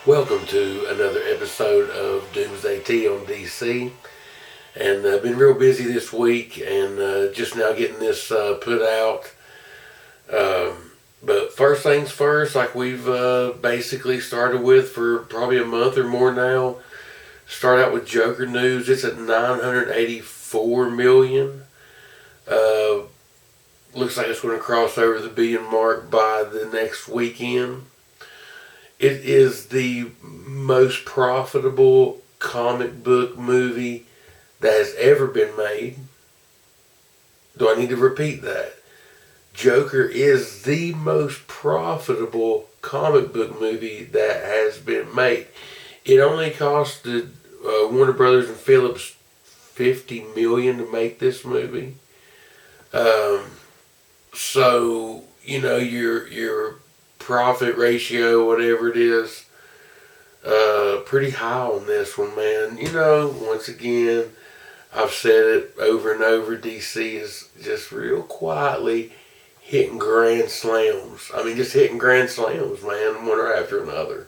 Welcome to another episode of Doomsday T on DC. And I've been real busy this week and just now getting this put out. But first things first, like we've basically started with for probably a month or more now, start out with Joker news. It's at 984 million. Looks like it's going to cross over the billion mark by the next weekend. It is the most profitable comic book movie that has ever been made. Do I need to repeat that? Joker is the most profitable comic book movie that has been made. It only costed Warner Brothers and Phillips $50 million to make this movie. So your profit ratio, whatever it is, pretty high on this one, man. Once again, I've said it over and over, DC is just real quietly hitting grand slams. I mean, just hitting grand slams, man, one after another.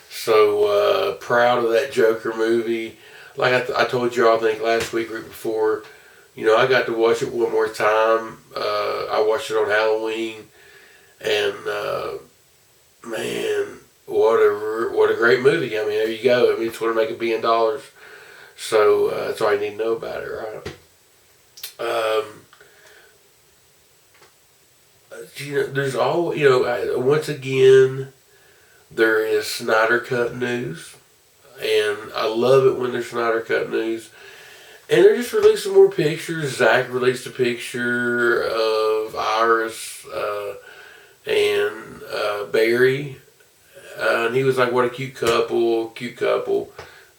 So, proud of that Joker movie. Like I told y'all, I think last week or before, I got to watch it one more time. I watched it on Halloween. And, man, what a great movie. I mean, there you go. I mean, it's going to make $1 billion. So, that's all you need to know about it, right? There's once again, there is Snyder Cut news. And I love it when there's Snyder Cut news. And they're just releasing more pictures. Zach released a picture of Iris and Barry. And he was like, what a cute couple. Put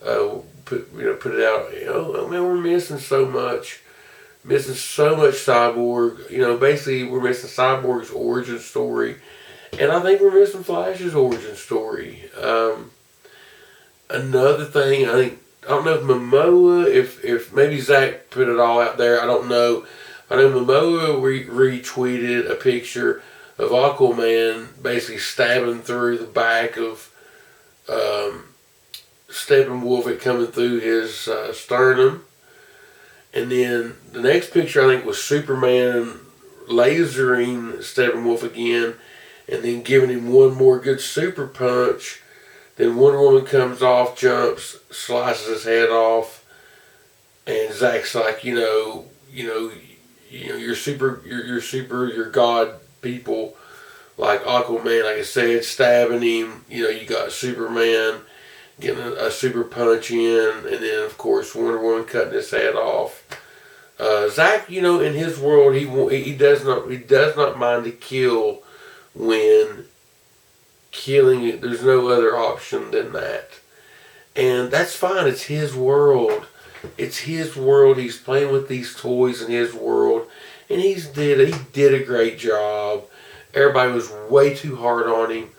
it out. I mean, we're missing so much. Missing so much Cyborg. Basically, we're missing Cyborg's origin story. And I think we're missing Flash's origin story. Another thing, I don't know if Momoa, if maybe Zach put it all out there, I don't know. I know Momoa retweeted a picture of Aquaman basically stabbing through the back of Steppenwolf, coming through his sternum. And then the next picture, I think, was Superman lasering Steppenwolf again and then giving him one more good super punch. Then Wonder Woman comes off, jumps, slices his head off, and Zach's like, your God people, like Aquaman, like I said, stabbing him. You got Superman getting a super punch in, and then of course Wonder Woman cutting his head off. Zach, in his world, he does not mind to kill when killing it, there's no other option than that. And that's fine. It's his world. It's his world. He's playing with these toys in his world. And he did a great job. Everybody was way too hard on him.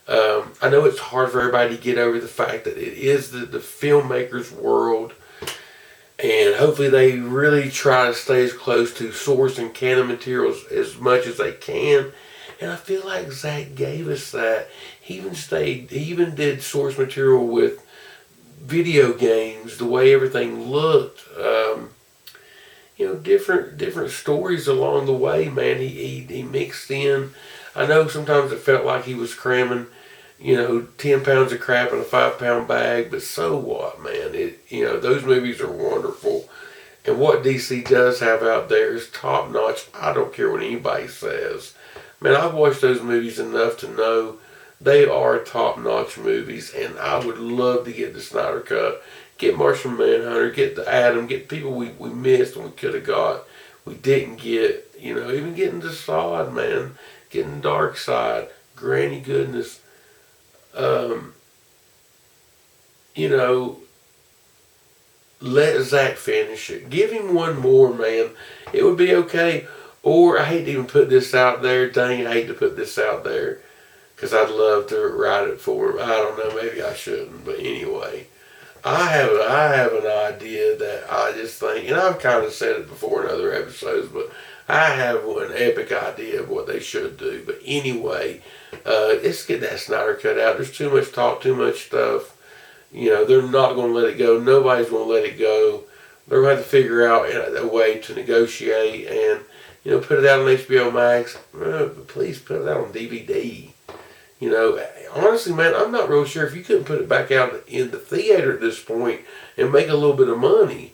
I know it's hard for everybody to get over the fact that it is the filmmaker's world. And hopefully they really try to stay as close to source and canon materials as much as they can. And I feel like Zach gave us that. He even did source material with video games, the way everything looked. Different stories along the way, man. He mixed in. I know sometimes it felt like he was cramming, 10 pounds of crap in a 5-pound bag, but so what, man? Those movies are wonderful. And what DC does have out there is top notch. I don't care what anybody says. Man, I've watched those movies enough to know they are top-notch movies, and I would love to get the Snyder Cut, get Martian Manhunter, get the Atom, get people we missed and we could have got, we didn't get, even getting the Sod, man, getting Darkseid, Granny Goodness, let Zach finish it. Give him one more, man. It would be okay. Or, I hate to even put this out there. Dang, I hate to put this out there. Because I'd love to write it for him. I don't know, maybe I shouldn't. But anyway. I have an idea that I just think, and I've kind of said it before in other episodes, but I have an epic idea of what they should do. But anyway, let's get that Snyder Cut out. There's too much talk, too much stuff. They're not going to let it go. Nobody's going to let it go. They're going to have to figure out a way to negotiate and, put it out on HBO Max. Please put it out on DVD. Honestly, man, I'm not real sure if you couldn't put it back out in the theater at this point and make a little bit of money.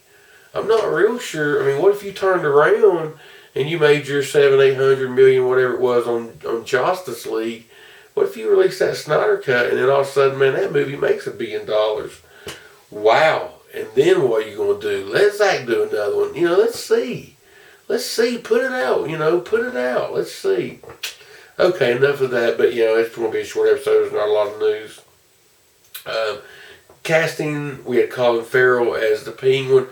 I'm not real sure. I mean, what if you turned around and you made your 700-800 million, whatever it was, on Justice League? What if you released that Snyder Cut and then all of a sudden, man, that movie makes $1 billion? Wow. And then what are you going to do? Let Zach do another one. Let's see. Let's see. Put it out. Put it out. Let's see. Okay, enough of that. But, it's going to be a short episode. There's not a lot of news. Casting, we had Colin Farrell as the Penguin.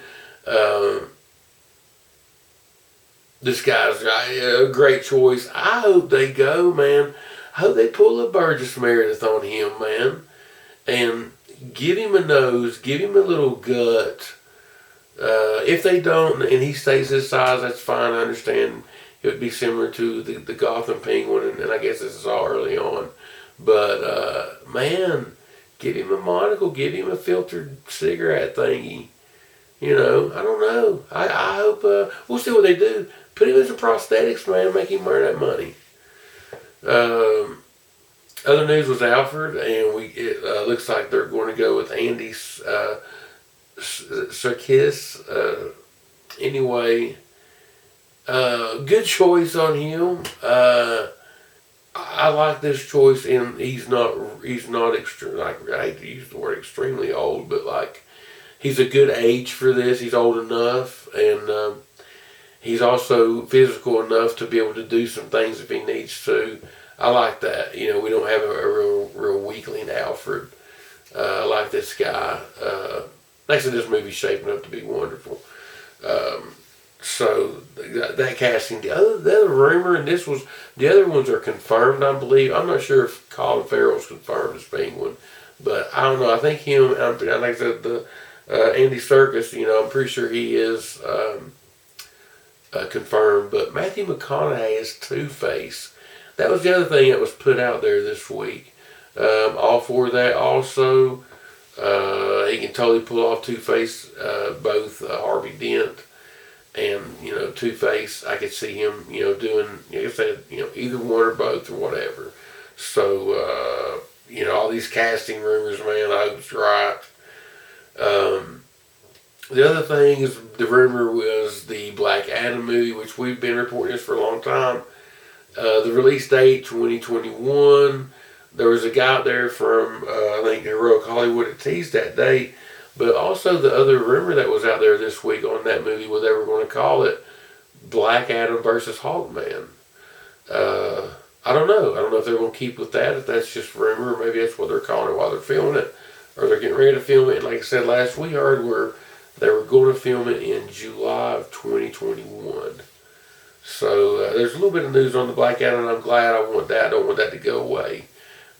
This guy's a great choice. I hope they go, man. I hope they pull a Burgess Meredith on him, man. And give him a nose, give him a little gut. If they don't, and he stays his size, that's fine. I understand it would be similar to the Gotham Penguin, and I guess this is all early on. But, man, give him a monocle, give him a filtered cigarette thingy. I don't know. I hope, we'll see what they do. Put him in some prosthetics, man, make him earn that money. Other news was Alfred, and it looks like they're going to go with Andy Serkis. Anyway, good choice on him. I like this choice, and he's not extreme. Like, I hate to use the word extremely old, but like he's a good age for this. He's old enough, and he's also physical enough to be able to do some things if he needs to. I like that. We don't have a real weakling Alfred. I like this guy. Like I said, this movie's shaping up to be wonderful. So that casting, the other rumor, and the other ones are confirmed, I believe. I'm not sure if Colin Farrell's confirmed as Penguin, but I don't know. I think him, like I said, Andy Serkis, I'm pretty sure he is confirmed. But Matthew McConaughey is Two-Face. That was the other thing that was put out there this week. All for that. Also, he can totally pull off Two-Face, both Harvey Dent and, Two-Face. I could see him, doing, like I said, either one or both or whatever. So, all these casting rumors, man, I hope it's right. The other thing is the rumor was the Black Adam movie, which we've been reporting this for a long time. The release date, 2021. There was a guy out there from, I think, Heroic Hollywood that teased that date. But also the other rumor that was out there this week on that movie, what they were going to call it, Black Adam versus Hawkman. I don't know. I don't know if they're going to keep with that, if that's just rumor. Maybe that's what they're calling it while they're filming it. Or they're getting ready to film it. And like I said last, we heard where they were going to film it in July of 2021. So there's a little bit of news on the Black Adam, and I'm glad. I want that. I don't want that to go away.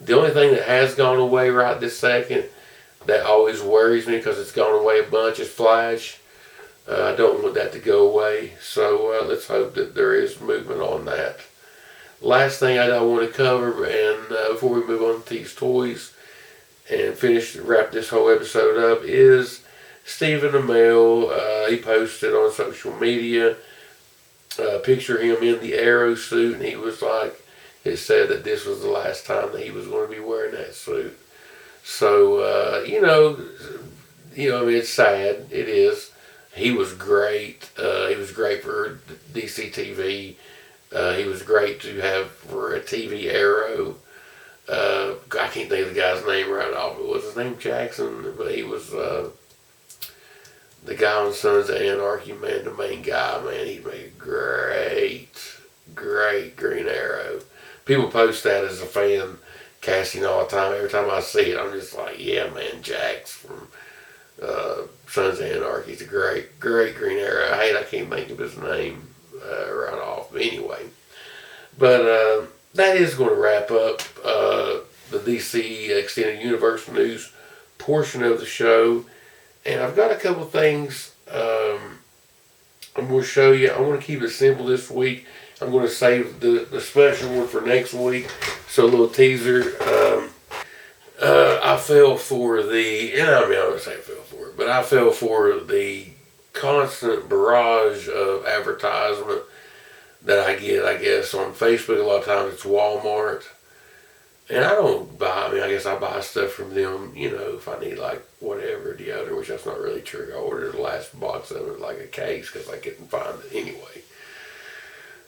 The only thing that has gone away right this second that always worries me because it's gone away a bunch is Flash. I don't want that to go away. So let's hope that there is movement on that. Last thing I want to cover, and before we move on to these toys and wrap this whole episode up, is Stephen Amell. He posted on social media picture him in the Arrow suit, and he was like, it said that this was the last time that he was going to be wearing that suit. So, I mean, it's sad. It is. He was great. He was great for DC TV. He was great to have for a TV Arrow. I can't think of the guy's name right off. Was his name Jackson? But he was the guy on Sons of Anarchy, man, the main guy, man. He made a great Green Arrow. People post that as a fan casting all the time. Every time I see it, I'm just like, yeah, man, Jax from Sons of Anarchy. He's a great Green Arrow. I can't think of his name right off. But anyway, but that is going to wrap up the DC Extended Universe news portion of the show. And I've got a couple things I'm going to show you. I want to keep it simple this week. I'm going to save the special one for next week. So a little teaser. I fell for the, and I don't say I fell for it, but I fell for the constant barrage of advertisement that I get, I guess, on Facebook. A lot of times it's Walmart. And I don't buy, I guess I buy stuff from them, if I need like whatever deodorant, which that's not really true. I ordered the last box of it like a case because I couldn't find it anyway.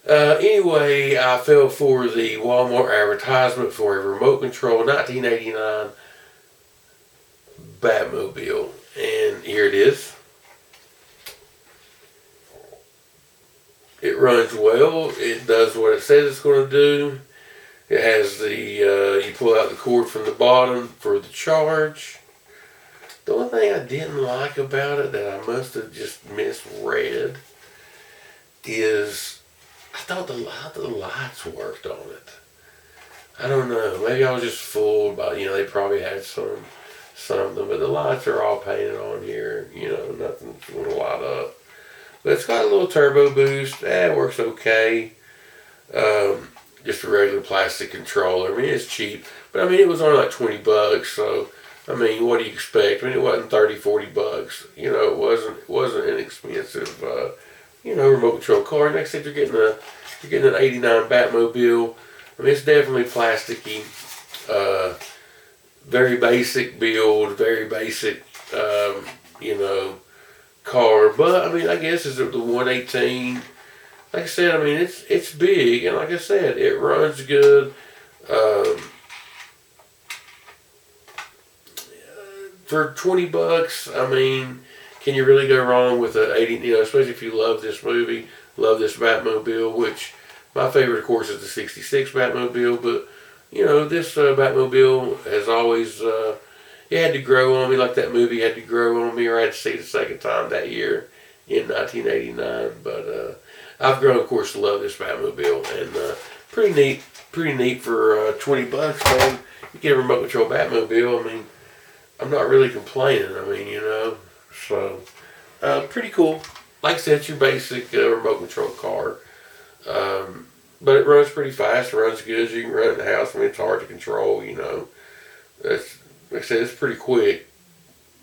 Anyway, I fell for the Walmart advertisement for a remote control 1989 Batmobile. And here it is. It runs well. It does what it says it's going to do. It has the, you pull out the cord from the bottom for the charge. The only thing I didn't like about it that I must have just misread is I thought the lights worked on it. I don't know. Maybe I was just fooled by, they probably had something, but the lights are all painted on here. Nothing's going to light up. But it's got a little turbo boost. It works okay. Just a regular plastic controller. It's cheap. But it was only like $20. So, what do you expect? It wasn't $30-$40. It wasn't inexpensive, remote control car. Next thing you're getting an 89 Batmobile. It's definitely plasticky. Very basic build, very basic, car. But, I guess it's the 118. Like I said, it's big, and like I said, it runs good. For $20, can you really go wrong with a 80? Especially if you love this movie, love this Batmobile. Which my favorite, of course, is the '66 Batmobile. But this Batmobile has always it had to grow on me, like that movie had to grow on me, or I had to see it a second time that year in 1989. But I've grown, of course, to love this Batmobile, and pretty neat for $20, man. You get a remote control Batmobile. I'm not really complaining. So pretty cool. Like I said, it's your basic remote control car, but it runs pretty fast. It runs good. You can run it in the house. It's hard to control. That's, like I said, it's pretty quick.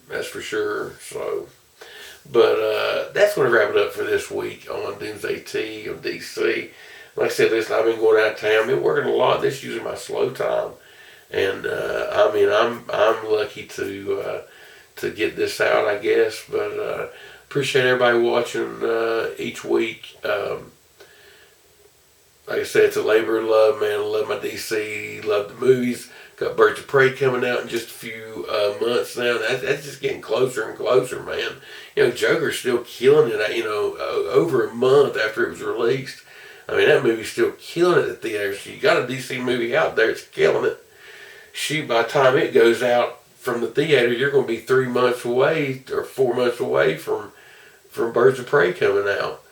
That's for sure. So. But that's going to wrap it up for this week on Doomsday T of DC. Like I said, listen, I've been going out of town. I've been working a lot. This is usually my slow time, and I'm lucky to get this out, I guess. But appreciate everybody watching each week. Like I said, it's a labor of love, man. I love my DC. Love the movies. Got Birds of Prey coming out in just a few months now. That's just getting closer and closer, man. Joker's still killing it, over a month after it was released. That movie's still killing it at the theaters. So you got a DC movie out there, it's killing it. Shoot, by the time it goes out from the theater, you're going to be 3 months away or 4 months away from Birds of Prey coming out.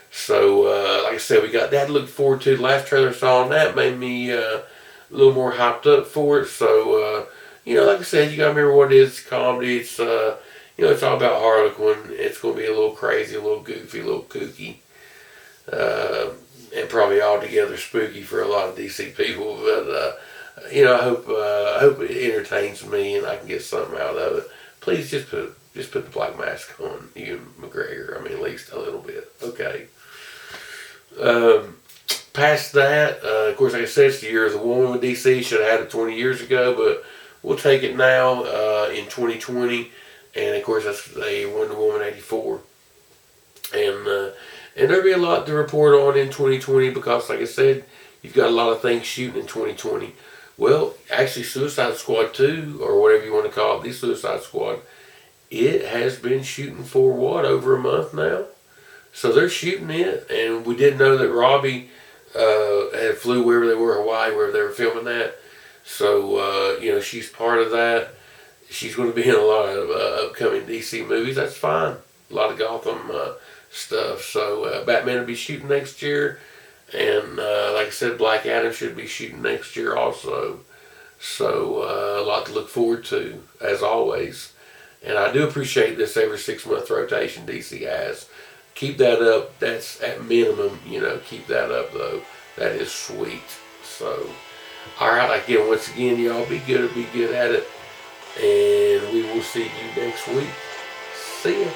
So, like I said, we got that to look forward to. The last trailer I saw on that made me a little more hyped up for it. So, like I said, you got to remember what it is. It's comedy. It's, it's all about Harlequin. It's going to be a little crazy, a little goofy, a little kooky. And probably altogether spooky for a lot of DC people. But, I hope it entertains me and I can get something out of it. Please just put the black mask on, Ewan McGregor. At least a little bit. Okay. Past that, of course, like I said, it's the year of the woman with DC. Should have had it 20 years ago, but we'll take it now in 2020. And of course, that's a Wonder Woman 84. And there'll be a lot to report on in 2020 because, like I said, you've got a lot of things shooting in 2020. Well, actually, Suicide Squad 2, or whatever you want to call it, the Suicide Squad, it has been shooting for over a month now. So they're shooting it, and we didn't know that Robbie had flew wherever they were, Hawaii, wherever they were filming that. So, she's part of that. She's going to be in a lot of upcoming DC movies. That's fine. A lot of Gotham stuff. So, Batman will be shooting next year. And, like I said, Black Adam should be shooting next year also. So, a lot to look forward to, as always. And I do appreciate this every 6 month rotation DC has. Keep that up. That's at minimum, keep that up though. That is sweet. So, alright, again, once again, y'all be good at it. And we will see you next week. See ya.